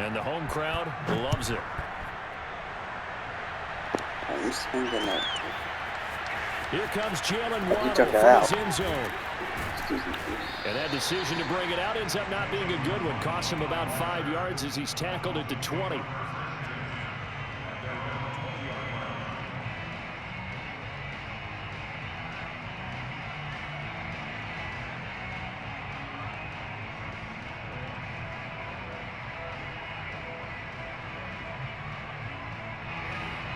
And the home crowd loves it. Here comes Jalen Waddle from his end zone. And that decision to bring it out ends up not being a good one. Costs him about 5 yards as he's tackled at the 20.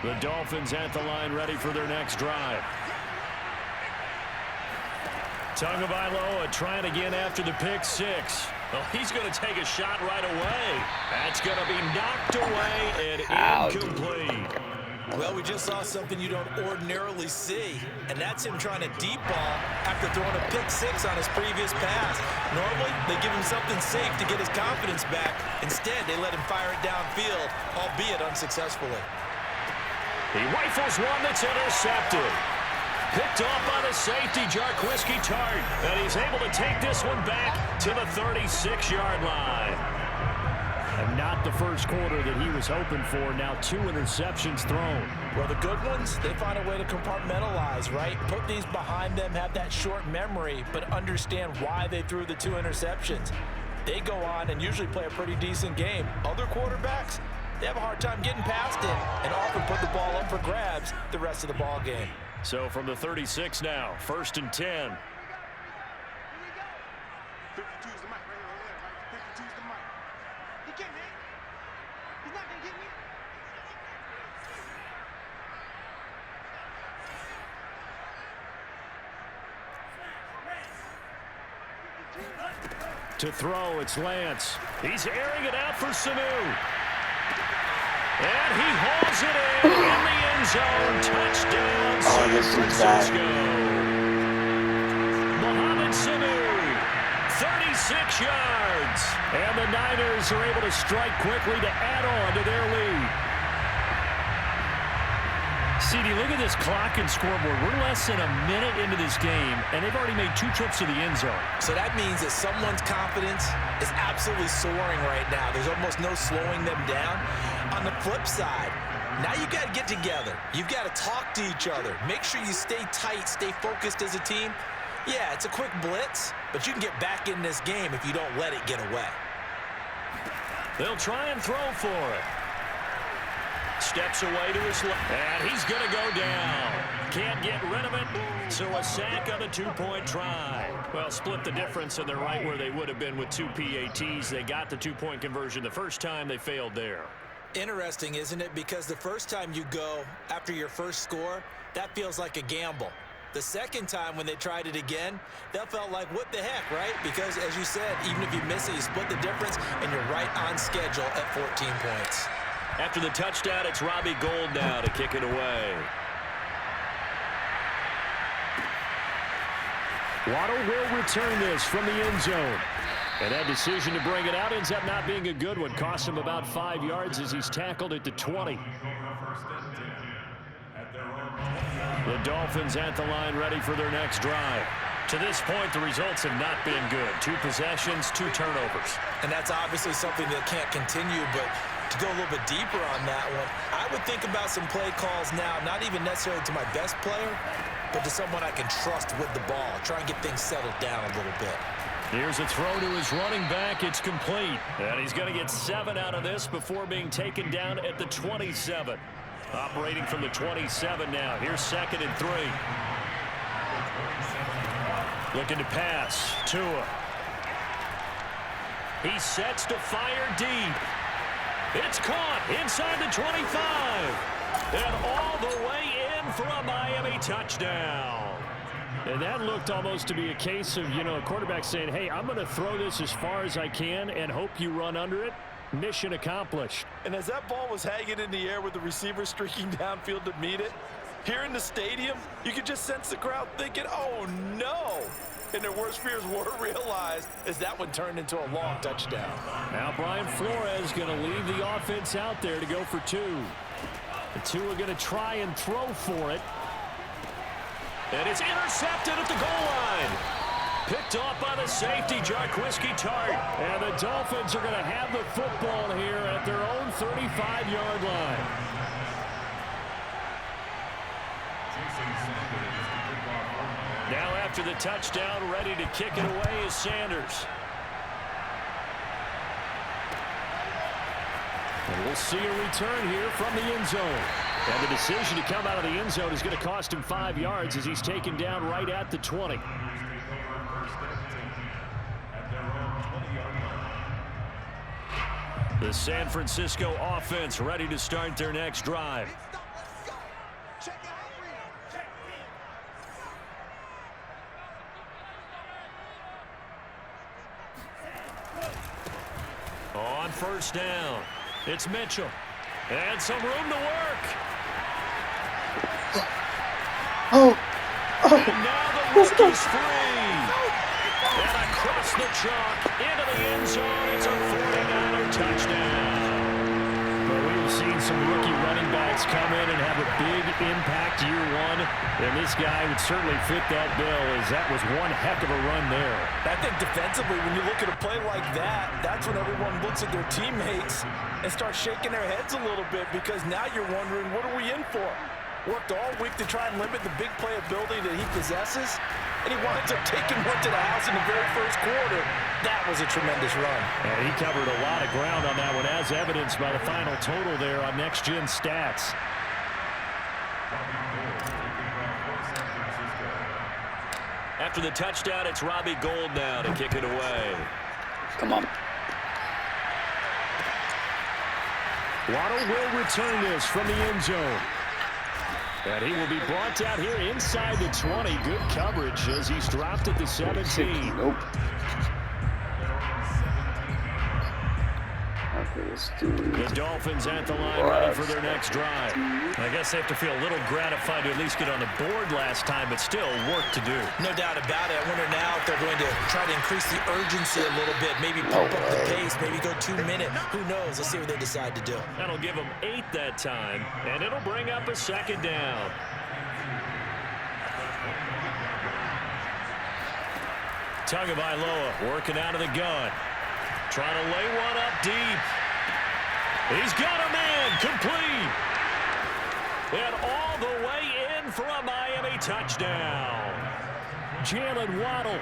The Dolphins at the line, ready for their next drive. Tagovailoa trying again after the pick six. Well, he's going to take a shot right away. That's going to be knocked away and incomplete. Well, we just saw something you don't ordinarily see, and that's him trying to deep ball after throwing a pick six on his previous pass. Normally, they give him something safe to get his confidence back. Instead, they let him fire it downfield, albeit unsuccessfully. He rifles one that's intercepted. Picked off by the safety, Jarquiski Tart. And he's able to take this one back to the 36-yard line. And not the first quarter that he was hoping for. Now 2 interceptions thrown. Well, the good ones, they find a way to compartmentalize, right? Put these behind them, have that short memory, but understand why they threw the 2 interceptions. They go on and usually play a pretty decent game. Other quarterbacks, they have a hard time getting past it and often put the ball up for grabs the rest of the ball game. So from the 36 now, 1st and 10. To throw, it's Lance. He's airing it out for Sanu. And he hauls it in the end zone. Touchdown, San Francisco. Mohamed Sanu, 36 yards. And the Niners are able to strike quickly to add on to their lead. CD, look at this clock and scoreboard. We're less than a minute into this game, and they've already made 2 trips to the end zone. So that means that someone's confidence is absolutely soaring right now. There's almost no slowing them down. On the flip side, now you got to get together. You've got to talk to each other. Make sure you stay tight, stay focused as a team. Yeah, it's a quick blitz, but you can get back in this game if you don't let it get away. They'll try and throw for it. Steps away to his left, and he's going to go down. Can't get rid of it, so a sack on the 2-point try. Well, split the difference, and they're right where they would have been with 2 PATs. They got the 2-point conversion the first time. They failed there. Interesting, isn't it? Because the first time you go after your first score, that feels like a gamble. The second time when they tried it again, that felt like, what the heck, right? Because, as you said, even if you miss it, you split the difference, and you're right on schedule at 14 points. After the touchdown, it's Robbie Gould now to kick it away. Waddle will return this from the end zone. And that decision to bring it out ends up not being a good one. Costs him about 5 yards as he's tackled at the 20. The Dolphins at the line, ready for their next drive. To this point, the results have not been good. 2 possessions, 2 turnovers. And that's obviously something that can't continue, but to go a little bit deeper on that one, I would think about some play calls now, not even necessarily to my best player, but to someone I can trust with the ball. Try and get things settled down a little bit. Here's a throw to his running back. It's complete. And he's going to get 7 out of this before being taken down at the 27. Operating from the 27 now. Here's 2nd and 3. Looking to pass. Tua. He sets to fire deep. It's caught inside the 25. And all the way in for a Miami touchdown. And that looked almost to be a case of, a quarterback saying, hey, I'm going to throw this as far as I can and hope you run under it. Mission accomplished. And as that ball was hanging in the air with the receiver streaking downfield to meet it, here in the stadium, you could just sense the crowd thinking, oh, no. And their worst fears were realized as that one turned into a long touchdown. Now Brian Flores going to leave the offense out there to go for 2. The 2 are going to try and throw for it. And it's intercepted at the goal line. Picked off by the safety, Jarquiski Tart. And the Dolphins are going to have the football here at 35-yard line. Now after the touchdown, ready to kick it away is Sanders. And we'll see a return here from the end zone. And the decision to come out of the end zone is going to cost him 5 yards as he's taken down right at the 20. The San Francisco offense ready to start their next drive. On first down, it's Mitchell. And some room to work. And now the rookie's free. And across the chalk into the end zone. It's a 49er touchdown. Well, we've seen some rookie running backs come in and have a big impact year one. And this guy would certainly fit that bill, as that was one heck of a run there. I think defensively, when you look at a play like that, that's when everyone looks at their teammates and starts shaking their heads a little bit, because now you're wondering, what are we in for? Worked all week to try and limit the big play ability that he possesses, and he winds up taking one to the house in the very first quarter. That was a tremendous run. And he covered a lot of ground on that one, as evidenced by the final total there on Next Gen Stats. After the touchdown, it's Robbie Gould now to kick it away. Come on. Waddle will return this from the end zone. And he will be brought out here inside the 20. Good coverage as he's dropped at the 17. Nope. Okay, let's do The Dolphins at the line, ready for their next drive. I guess they have to feel a little gratified to at least get on the board last time, but still work to do. No doubt about it. I wonder now if they're going to try to increase the urgency a little bit, maybe pump up the pace, maybe go 2 minute. Who knows? Let's see what they decide to do. That'll give them 8 that time, and it'll bring up a second down. Tagovailoa working out of the gun. Trying to lay one up deep. He's got a man complete. And all the way in for a Miami touchdown. Jalen Waddle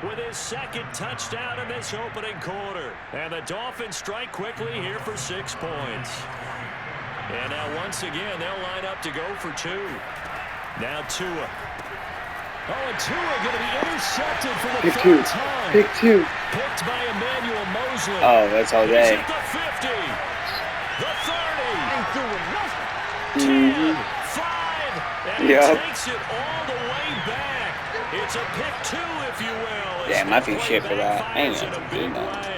with his second touchdown in this opening quarter. And the Dolphins strike quickly here for 6 points. And now once again, they'll line up to go for 2. Now Tua. Oh, and Tua going to be intercepted for the third time. Pick 2. Picked by Emmanuel Mosley. Oh, that's all day. He's at the 50. The 30. 10. 5. And he takes it all the way back. It's a pick 2, if you will. Damn, I feel shit for that. I ain't in a big way.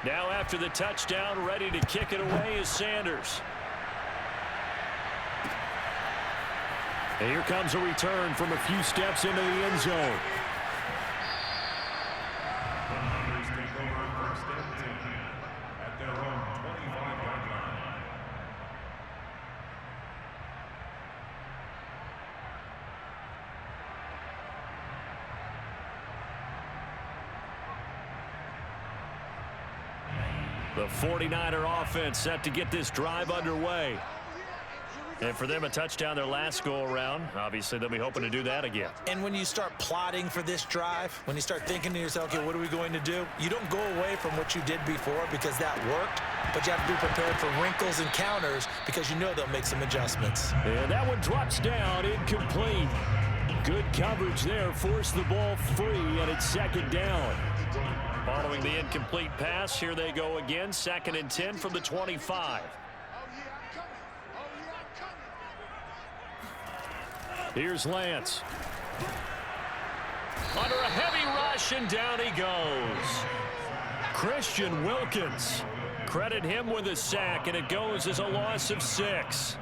Now after the touchdown, ready to kick it away is Sanders. And here comes a return from a few steps into the end zone. The 49er offense set to get this drive underway. And for them, a touchdown their last go-around. Obviously, they'll be hoping to do that again. And when you start plotting for this drive, when you start thinking to yourself, okay, what are we going to do? You don't go away from what you did before because that worked, but you have to be prepared for wrinkles and counters because you know they'll make some adjustments. And that one drops down, incomplete. Good coverage there, forced the ball free, and it's second down. Following the incomplete pass, here they go again, 2nd and 10 from the 25. Here's Lance. Under a heavy rush, and down he goes. Christian Wilkins. Credit him with a sack, and it goes as a loss of 6.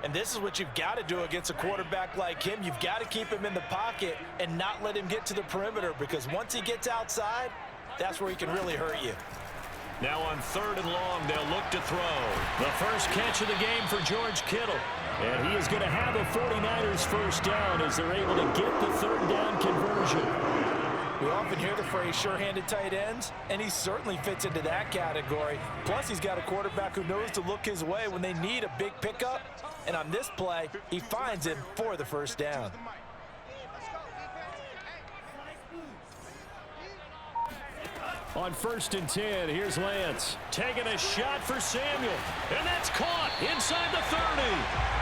And this is what you've got to do against a quarterback like him. You've got to keep him in the pocket and not let him get to the perimeter, because once he gets outside, that's where he can really hurt you. Now on 3rd and long, they'll look to throw. The first catch of the game for George Kittle. And he is going to have a 49ers first down as they're able to get the 3rd down conversion. We often hear the phrase sure-handed tight ends, and he certainly fits into that category. Plus, he's got a quarterback who knows to look his way when they need a big pickup. And on this play, he finds him for the first down. On 1st and 10, here's Lance. Taking a shot for Samuel. And that's caught inside the 30.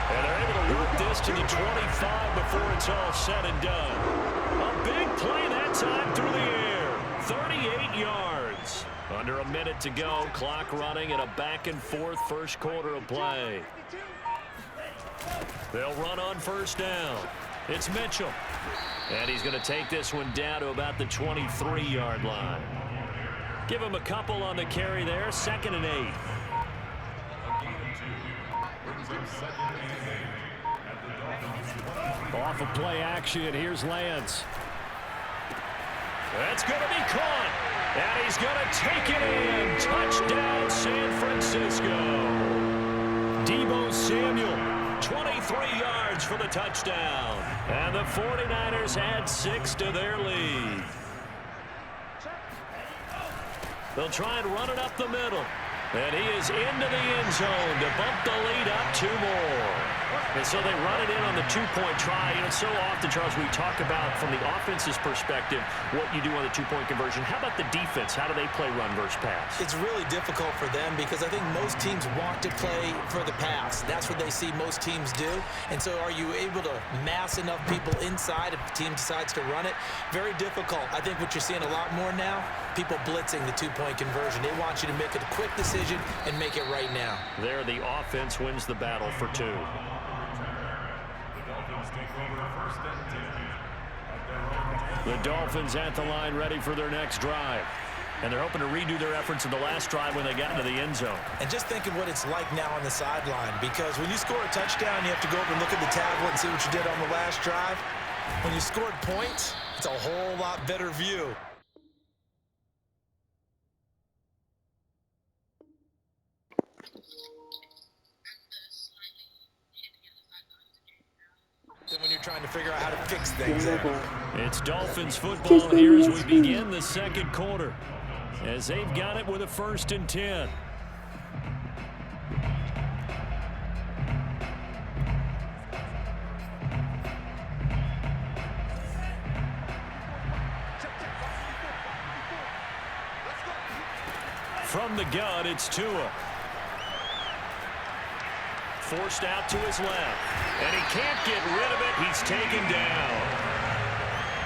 And they're able to work this to the 25 before it's all said and done. A big play that time through the air. 38 yards. Under a minute to go. Clock running at a back-and-forth first quarter of play. They'll run on first down. It's Mitchell. And he's going to take this one down to about the 23-yard line. Give him a couple on the carry there. 2nd and 8. Off of play action, here's Lance. That's going to be caught. And he's going to take it in. Touchdown, San Francisco. Deebo Samuel, 23 yards for the touchdown. And the 49ers add 6 to their lead. They'll try and run it up the middle. And he is into the end zone to bump the lead up 2 more. And so they run it in on the 2-point try. You know, so often, Charles, we talk about from the offense's perspective what you do on the 2-point conversion. How about the defense? How do they play run versus pass? It's really difficult for them because I think most teams want to play for the pass. That's what they see most teams do. And so are you able to mass enough people inside if the team decides to run it? Very difficult. I think what you're seeing a lot more now, people blitzing the 2-point conversion. They want you to make a quick decision and make it right now. There, the offense wins the battle for 2. The Dolphins at the line ready for their next drive. And they're hoping to redo their efforts in the last drive when they got into the end zone. And just think of what it's like now on the sideline, because when you score a touchdown, you have to go over and look at the tablet and see what you did on the last drive. When you scored points, it's a whole lot better view. Than when you're trying to figure out how to fix things there. It's Dolphins football here as we begin the second quarter. As they've got it with a 1st and 10. From the gun, it's Tua. Forced out to his left. And he can't get rid of it. He's taken down.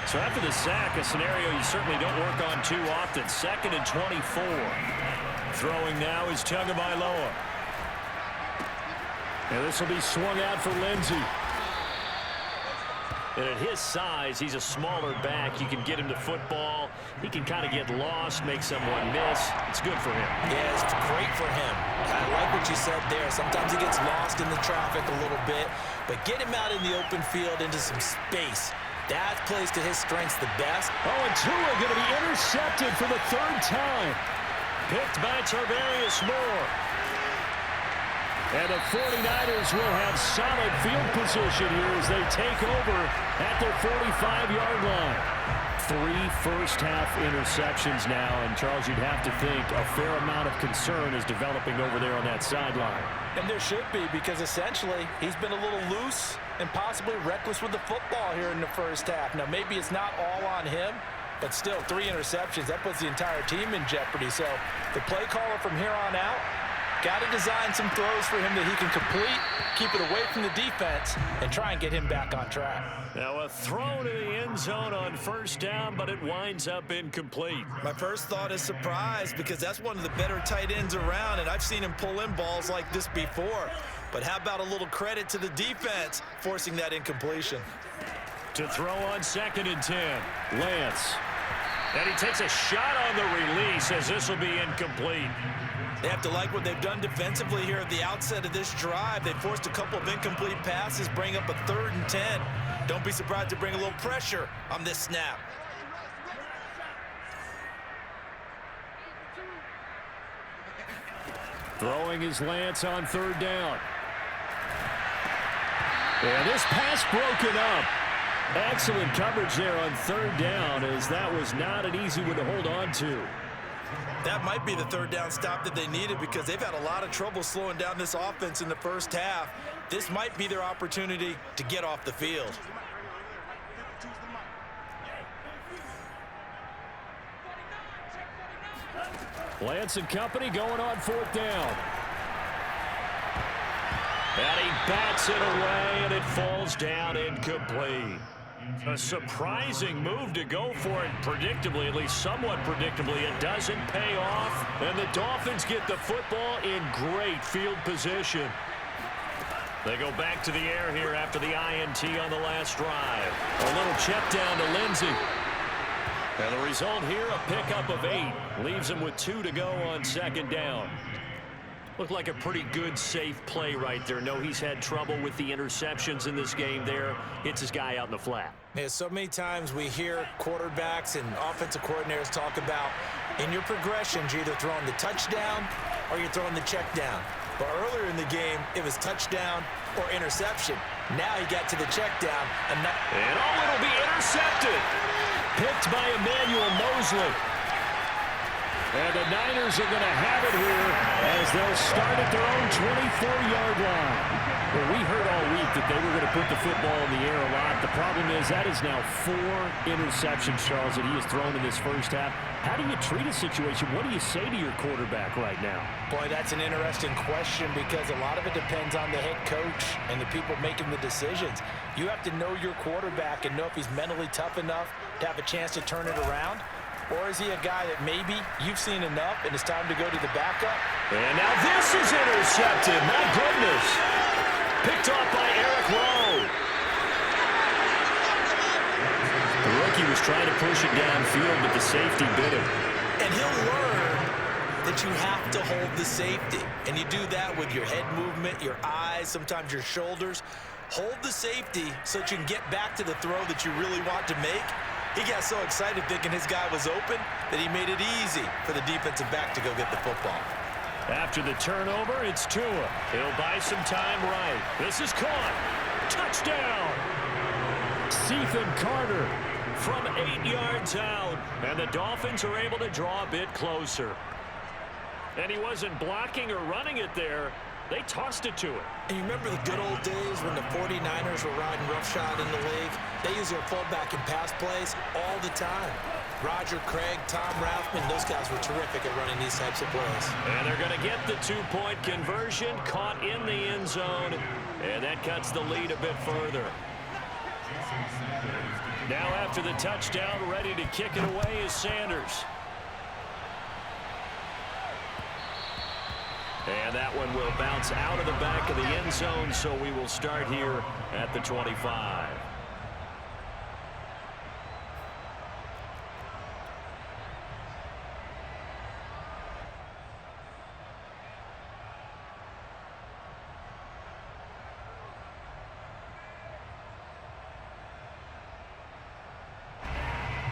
So after the sack, a scenario you certainly don't work on too often. 2nd and 24. Throwing now is Tagovailoa. And this will be swung out for Lindsey. And at his size, he's a smaller back. You can get him to football. He can kind of get lost, make someone miss. It's good for him. Yeah, it's great for him. I like what you said there. Sometimes he gets lost in the traffic a little bit, but get him out in the open field into some space. That plays to his strengths the best. Oh, and Tua going to be intercepted for the 3rd time. Picked by Tarvarius Moore. And the 49ers will have solid field position here as they take over at their 45-yard line. 3 first-half interceptions now, and Charles, you'd have to think a fair amount of concern is developing over there on that sideline. And there should be, because essentially he's been a little loose and possibly reckless with the football here in the first half. Now, maybe it's not all on him, but still 3 interceptions. That puts the entire team in jeopardy. So the play caller from here on out, got to design some throws for him that he can complete, keep it away from the defense, and try and get him back on track. Now a throw to the end zone on 1st down, but it winds up incomplete. My first thought is surprise, because that's one of the better tight ends around, and I've seen him pull in balls like this before. But how about a little credit to the defense forcing that incompletion? To throw on 2nd and 10, Lance. And he takes a shot on the release as this will be incomplete. They have to like what they've done defensively here at the outset of this drive. They forced a couple of incomplete passes, bring up a 3rd and 10. Don't be surprised to bring a little pressure on this snap. Throwing his Lance on 3rd down. And this pass broken up. Excellent coverage there on 3rd down, as that was not an easy one to hold on to. That might be the 3rd down stop that they needed, because they've had a lot of trouble slowing down this offense in the first half. This might be their opportunity to get off the field. Lance and company going on 4th down. And he bats it away, and it falls down incomplete. A surprising move to go for it predictably, at least somewhat predictably. It doesn't pay off, and the Dolphins get the football in great field position. They go back to the air here after the INT on the last drive. A little check down to Lindsey. And the result here, a pickup of 8. Leaves him with 2 to go on 2nd down. Looked like a pretty good, safe play right there. No, he's had trouble with the interceptions in this game there. Hits his guy out in the flat. Yeah, so many times we hear quarterbacks and offensive coordinators talk about, in your progressions, you're either throwing the touchdown or you're throwing the check down. But earlier in the game, it was touchdown or interception. Now he got to the check down. And it'll be intercepted. Picked by Emmanuel Mosley. And the Niners are going to have it here as they'll start at their own 24-yard line. Well, we heard all week that they were going to put the football in the air a lot. The problem is that is now 4 interceptions, Charles, that he has thrown in this first half. How do you treat a situation? What do you say to your quarterback right now? Boy, that's an interesting question, because a lot of it depends on the head coach and the people making the decisions. You have to know your quarterback and know if he's mentally tough enough to have a chance to turn it around. Or is he a guy that maybe you've seen enough and it's time to go to the backup? And now this is intercepted. My goodness. Picked off by Eric Rowe. The rookie was trying to push it downfield, but the safety bit him. And he'll learn that you have to hold the safety. And you do that with your head movement, your eyes, sometimes your shoulders. Hold the safety so that you can get back to the throw that you really want to make. He got so excited thinking his guy was open that he made it easy for the defensive back to go get the football. After the turnover, it's Tua. He'll buy some time right. This is caught. Touchdown! Ethan Carter from 8 yards out. And the Dolphins are able to draw a bit closer. And he wasn't blocking or running it there. They tossed it to him. And you remember the good old days when the 49ers were riding roughshod in the league? They use their fullback in pass plays all the time. Roger Craig, Tom Rathman, those guys were terrific at running these types of plays. And they're going to get the 2-point conversion, caught in the end zone, and that cuts the lead a bit further. Now after the touchdown, ready to kick it away is Sanders. And that one will bounce out of the back of the end zone, so we will start here at the 25.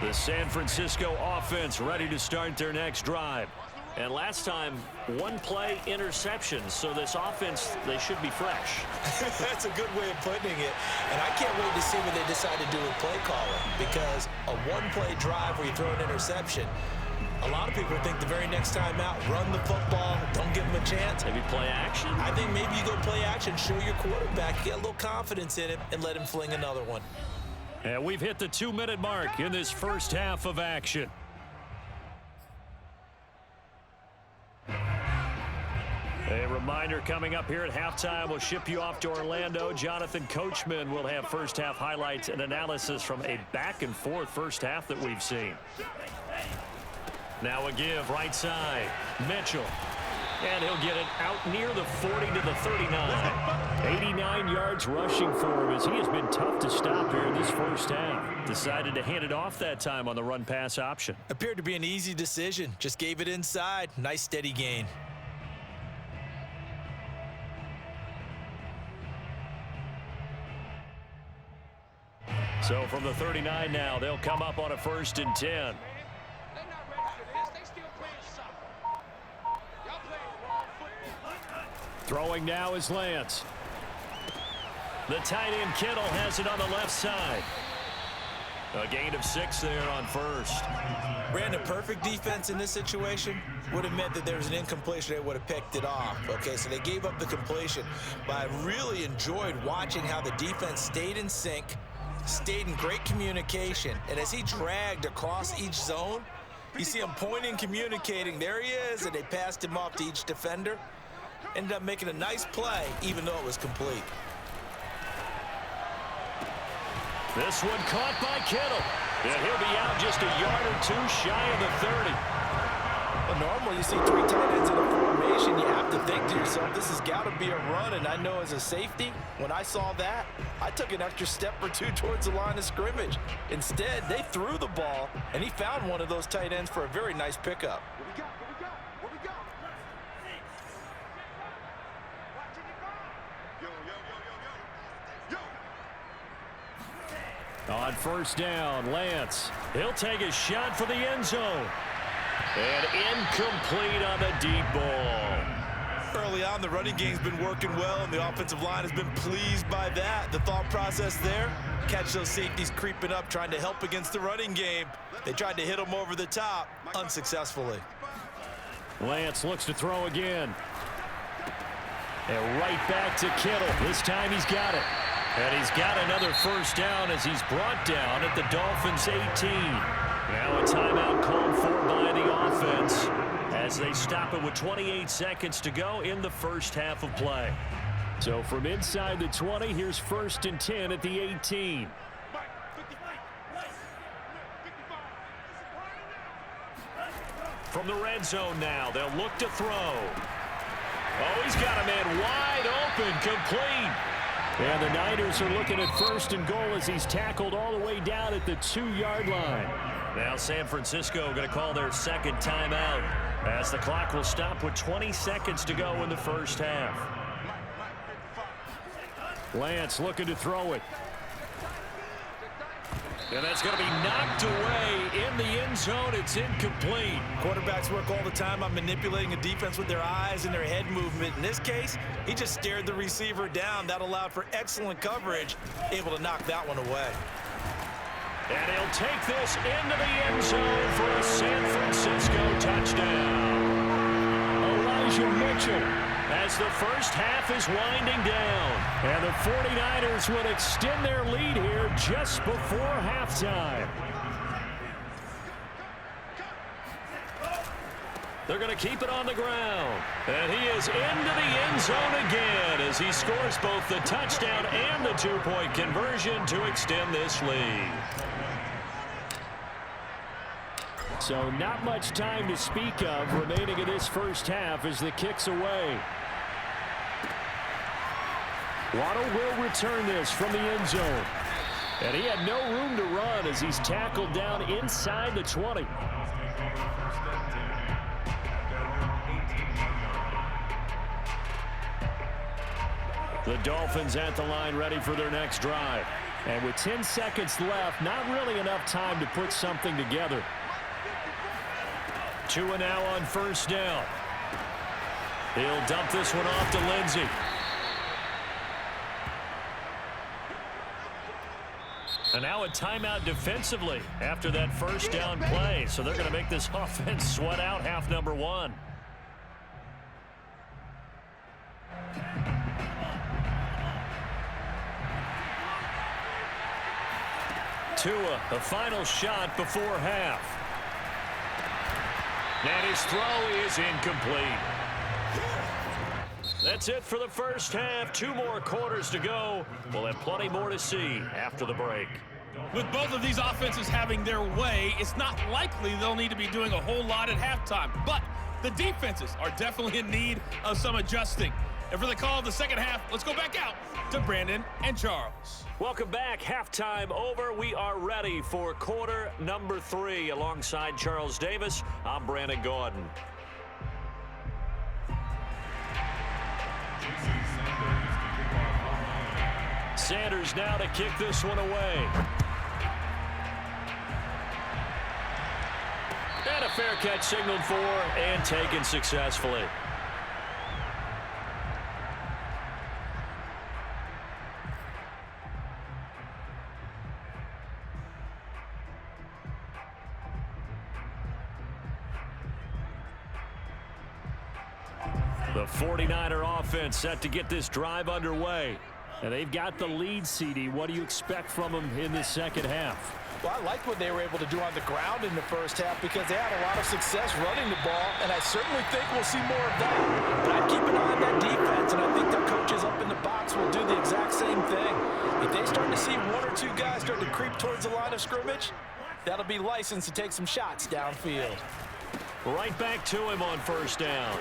The San Francisco offense ready to start their next drive. And last time, 1 play interception. So this offense, they should be fresh. That's a good way of putting it. And I can't wait to see what they decide to do with play calling. Because a 1-play drive where you throw an interception, a lot of people think the very next time out, run the football, don't give them a chance. Maybe play action? I think maybe you go play action, show your quarterback, get a little confidence in him, and let him fling another one. And we've hit the 2-minute mark in this first half of action. A reminder coming up here at halftime, we'll ship you off to Orlando. Jonathan Coachman will have first half highlights and analysis from a back-and-forth first half that we've seen. Now a give right side. Mitchell. And he'll get it out near the 40 to the 39. 89 yards rushing for him as he has been tough to stop here in this first half. Decided to hand it off that time on the run-pass option. Appeared to be an easy decision. Just gave it inside. Nice steady gain. So from the 39 now, they'll come up on a 1st and 10. Throwing now is Lance. The tight end Kittle has it on the left side. A gain of 6 there on 1st. Brandon, perfect defense in this situation would have meant that there was an incompletion. They would have picked it off. Okay, so they gave up the completion. But I really enjoyed watching how the defense stayed in sync, stayed in great communication. And as he dragged across each zone, you see him pointing, communicating. There he is, and they passed him off to each defender. Ended up making a nice play, even though it was complete. This one caught by Kittle. And he'll be out just a yard or 2 shy of the 30. Well, normally you see 3 tight ends in a formation. You have to think to yourself, this has got to be a run. And I know as a safety, when I saw that, I took an extra step or 2 towards the line of scrimmage. Instead, they threw the ball, and he found one of those tight ends for a very nice pickup. On 1st down, Lance. He'll take a shot for the end zone. And incomplete on the deep ball. Early on, the running game's been working well, and the offensive line has been pleased by that. The thought process there, catch those safeties creeping up, trying to help against the running game. They tried to hit them over the top, unsuccessfully. Lance looks to throw again. And right back to Kittle. This time he's got it. And he's got another 1st down as he's brought down at the Dolphins' 18. Now a timeout called for by the offense as they stop it with 28 seconds to go in the first half of play. So from inside the 20, here's 1st and 10 at the 18. From the red zone now, they'll look to throw. Oh, he's got a man wide open, complete. And the Niners are looking at 1st and goal as he's tackled all the way down at the 2-yard line. Now San Francisco going to call their 2nd timeout as the clock will stop with 20 seconds to go in the first half. Lance looking to throw it. And that's going to be knocked away in the end zone. It's incomplete. Quarterbacks work all the time on manipulating a defense with their eyes and their head movement. In this case, he just stared the receiver down. That allowed for excellent coverage, able to knock that one away. And he'll take this into the end zone for a San Francisco touchdown. Elijah Mitchell as the first half is winding down. And the 49ers will extend their lead here just before halftime. They're going to keep it on the ground. And he is into the end zone again as he scores both the touchdown and the 2-point conversion to extend this lead. So not much time to speak of remaining in this first half as the kick's away. Waddle will return this from the end zone. And he had no room to run as he's tackled down inside the 20. The Dolphins at the line ready for their next drive. And with 10 seconds left, not really enough time to put something together. 2 now on 1st down. He'll dump this one off to Lindsey. And now a timeout defensively after that 1st down play. So they're going to make this offense sweat out half number 1. Tua, the final shot before half. And his throw is incomplete. That's it for the first half. 2 more quarters to go. We'll have plenty more to see after the break. With both of these offenses having their way, it's not likely they'll need to be doing a whole lot at halftime. But the defenses are definitely in need of some adjusting. And for the call of the second half, let's go back out to Brandon and Charles. Welcome back. Halftime over. We are ready for quarter number 3. Alongside Charles Davis, I'm Brandon Gordon. Sanders now to kick this one away. And a fair catch signaled for and taken successfully. The 49er offense set to get this drive underway. And they've got the lead, CD. What do you expect from them in the second half? Well, I like what they were able to do on the ground in the first half because they had a lot of success running the ball, and I certainly think we'll see more of that. But I'd keep an eye on that defense, and I think their coaches up in the box will do the exact same thing. If they start to see one or two guys start to creep towards the line of scrimmage, that'll be licensed to take some shots downfield. Right back to him on first down.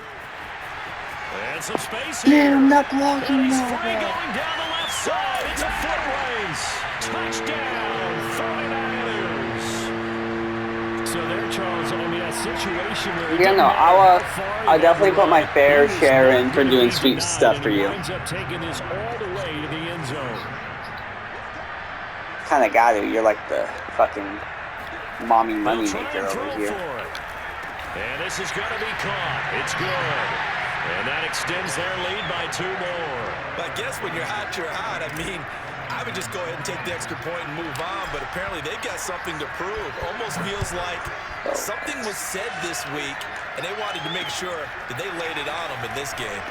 And some space here. Damn, not blocking and he's that. free going down the left side. It's a foot race. Touchdown, 49ers. So there, Charles, I mean, a situation where... Yeah, no, I'll definitely put my fair share in for doing sweet stuff for you. Winds up taking this all the way to the end zone. Kind of got to. You're like the fucking mommy money maker over here. And this is going to be caught. It's good. And that extends their lead by 2 more. I guess when you're hot, you're hot. I mean, I would just go ahead and take the extra point and move on, but apparently they've got something to prove. Almost feels like something was said this week, and they wanted to make sure that they laid it on them in this game.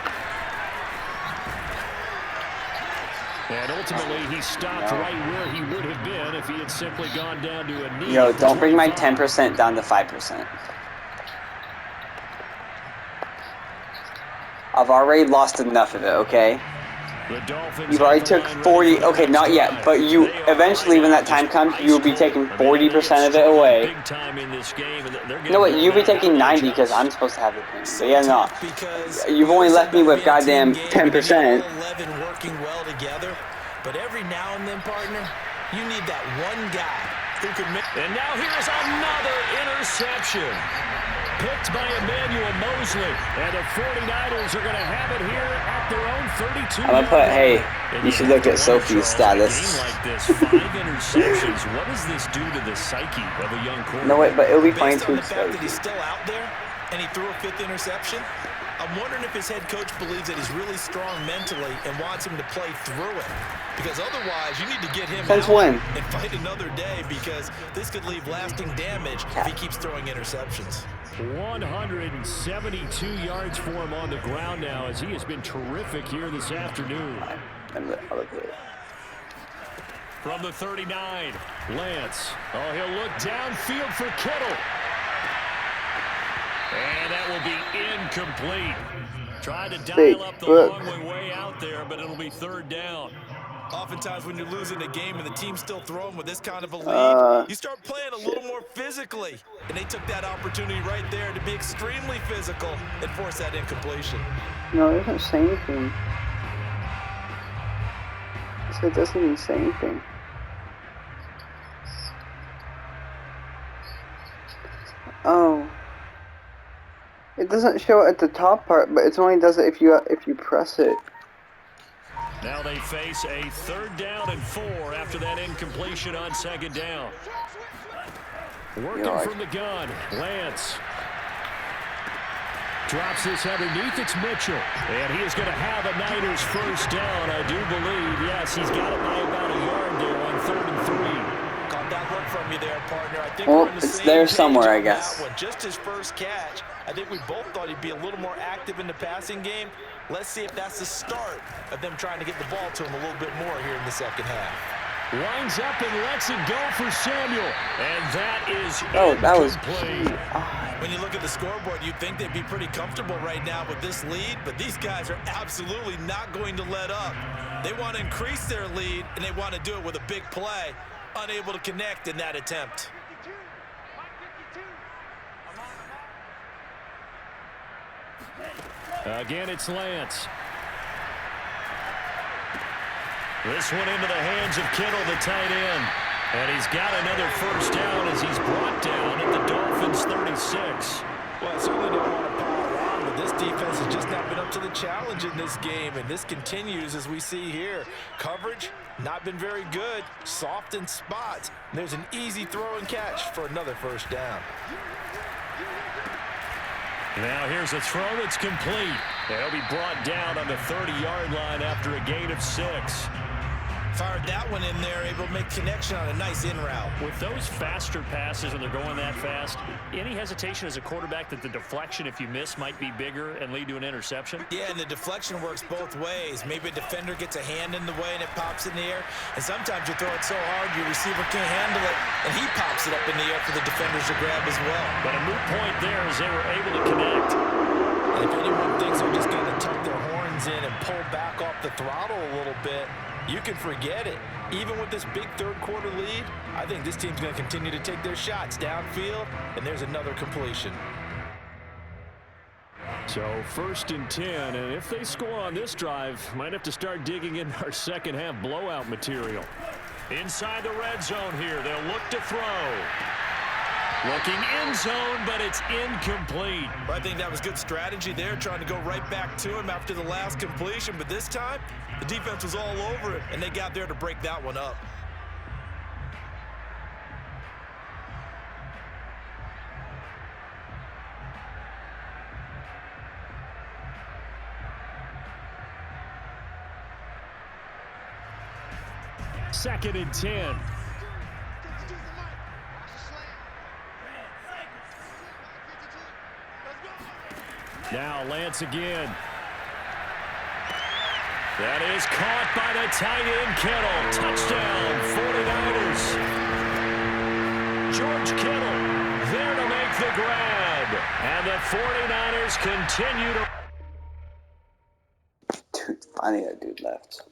And ultimately, he stopped right where he would have been if he had simply gone down to a knee. Yo, don't bring my 10% down to 5%. I've already lost enough of it, okay? You've already took 40, okay, not yet, but you, eventually when that time comes, you'll be taking 40% of it away. You know what, you'll be taking 90 because I'm supposed to have the thing. But yeah, no. You've only left me with goddamn 10%. Working well together, but every now and then, partner, you need that one guy who can make... And now here's another interception. Picked by Emmanuel Mosley, and the 49ers are going to have it here at their own 32. I'm going to put, hey, you should look at Sophie's status. Like this, 5 interceptions. What does this do to the psyche of a young quarterback? No, wait, but it'll be fine too. The fact that he's still out there, and he threw a 5th interception, I'm wondering if his head coach believes that he's really strong mentally and wants him to play through it. Because otherwise, you need to get him out and fight another day because this could leave lasting damage if he keeps throwing interceptions. 172 yards for him on the ground now as he has been terrific here this afternoon. From the 39, Lance. Oh, he'll look downfield for Kittle. And that will be incomplete. Tried to dial up the long way out there, but it'll be 3rd down. Oftentimes when you're losing a game and the team's still throwing with this kind of a lead, you start playing a little more physically. And they took that opportunity right there to be extremely physical and force that incompletion. No, it doesn't say anything. It doesn't even say anything. Oh. It doesn't show it at the top part, but it only does it if you press it. Now they face a 3rd down and 4 after that incompletion on 2nd down. Working from the gun, Lance. Drops this underneath, it's Mitchell. And he is going to have a Niners 1st down, I do believe. Yes, he's got it by about a yard there on 3rd and 3. Caught that look from you there, partner. I think well, we're in the it's same there page somewhere, I on guess. that one. Just his first catch. I think we both thought he'd be a little more active in the passing game. Let's see if that's the start of them trying to get the ball to him a little bit more here in the second half. Winds up and lets it go for Samuel. And that is that was when you look at the scoreboard, you'd think they'd be pretty comfortable right now with this lead, but these guys are absolutely not going to let up. They want to increase their lead, and they want to do it with a big play. Unable to connect in that attempt. Again, it's Lance. This one into the hands of Kittle, the tight end. And he's got another first down as he's brought down at the Dolphins' 36. Well, I certainly don't want to pile on, but this defense has just not been up to the challenge in this game, and this continues as we see here. Coverage, not been very good, soft in spots. And there's an easy throw and catch for another first down. Now here's a throw that's complete. They'll be brought down on the 30-yard line after a gain of 6. Fired that one in there, able to make connection on a nice in route. With those faster passes and they're going that fast, any hesitation as a quarterback that the deflection, if you miss, might be bigger and lead to an interception? Yeah, and the deflection works both ways. Maybe a defender gets a hand in the way and it pops in the air, and sometimes you throw it so hard your receiver can't handle it, and he pops it up in the air for the defenders to grab as well. But a moot point there as they were able to connect. And if anyone thinks they're just going to tuck their horns in and pull back off the throttle a little bit, you can forget it. Even with this big third-quarter lead, I think this team's going to continue to take their shots downfield, and there's another completion. So 1st and 10, and if they score on this drive, might have to start digging in our second-half blowout material. Inside the red zone here, they'll look to throw. Looking end zone, but it's incomplete. Well, I think that was good strategy there, trying to go right back to him after the last completion. But this time, the defense was all over it, and they got there to break that one up. Second and 10. Now Lance again. That is caught by the tight end Kittle. Touchdown, 49ers. George Kittle there to make the grab. And the 49ers continue to... Dude, finally that dude left.